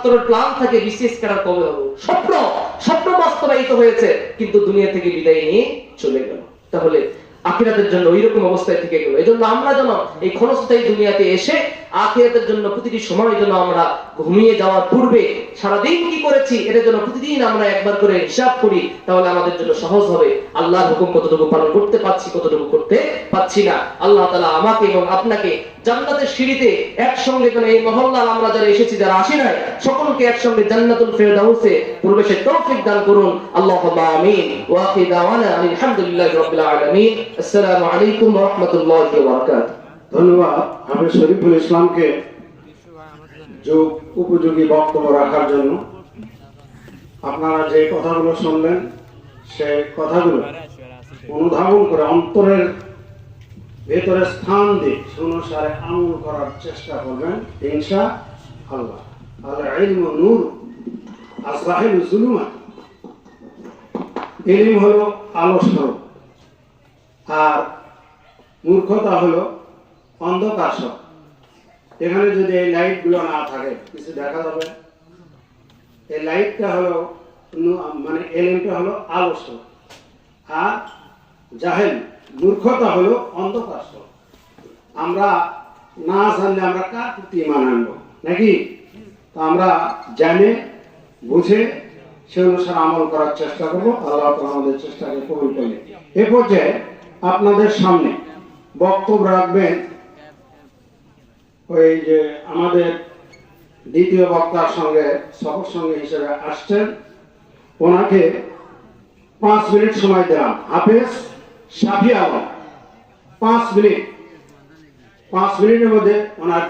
ছাত্রের প্ল্যান থাকে BCS cadre কবে হবো, স্বপ্ন স্বপ্ন বাস্তবায়িত হয়েছে কিন্তু দুনিয়া থেকে বিদায় নিয়ে চলে গেল। তাহলে আখিরাতের জন্য ওইরকম অবস্থায় থেকে গেল। এই জন্য আমরা যেন এই ক্ষণস্থায়ী দুনিয়াতে এসে আখিরাতের জন্য প্রতিটি সময় যেন আমরা ঘুমিয়ে যাওয়ার পূর্বে সারাদিন কি করেছি এটা যেন প্রতিদিন আমরা একবার করে হিসাব করি, তাহলে আমাদের জন্য সহজ হবে। আল্লাহর হুকুম কতটুকু পালন করতে পারছি, কতটুকু করতে পারছি না। আল্লাহ তাআলা আমাকে এবং আপনাকে জান্নাতের সিঁড়িতে একসঙ্গে যেন এই মহল্লার আমরা যারা এসেছি যারা আসি নাই সকলকে একসঙ্গে জান্নাতুল ফেরদাউসে প্রবেশের তৌফিক দান করুন। আল্লাহুম্মা আমিন। ওয়া আখিরু দাওয়ানা আলহামদুলিল্লাহি রাব্বিল আলামিন। আসসালামু আলাইকুম ওয়া রাহমাতুল্লাহি ওয়া বারাকাতুহু। ধন্যবাদ হাফেজ শরীফুল ইসলামকে যোগ উপযোগী বক্তব্য রাখার জন্য। আপনারা যে কথাগুলো শুনলেন সে কথাগুলো অনুধাবন করে অন্তরের ভেতরে স্থান দিয়ে অনুসারে আমল করার চেষ্টা করবেন ইনশাআল্লাহ। আল ইলমু নূর আসরাহিল যুলুমাত, ইলম হলো আলো স্বরূপ আর মূর্খতা হলো অন্ধকার সব। এখানে যদি এই লাইট গুলো না থাকে কিছু দেখা যাবে। এই লাইটটা হলো মানে এলএমটা হলো আলো স্বরূপ আর জাহেল মূর্খতা হলো অন্ধকার স্বরূপ। আমরা না জানলে আমরা কার প্রতি ঈমান আনবো নাকি? তো আমরা জানে বুঝে সে অনুসারে আমল করার চেষ্টা করবো। আল্লাহ তাআলা আমাদের চেষ্টাকে কবুল করলেন। এ পর্যায়ে আপনাদের সামনে বক্তব্য রাখবেন ওই যে আমাদের দ্বিতীয় বক্তার সঙ্গে সফর সঙ্গে হিসেবে আসছেন, ওনাকে 5 মিনিট সময় দিলাম। হাফেজ শাফি আলম 5 মিনিটের মধ্যে ওনার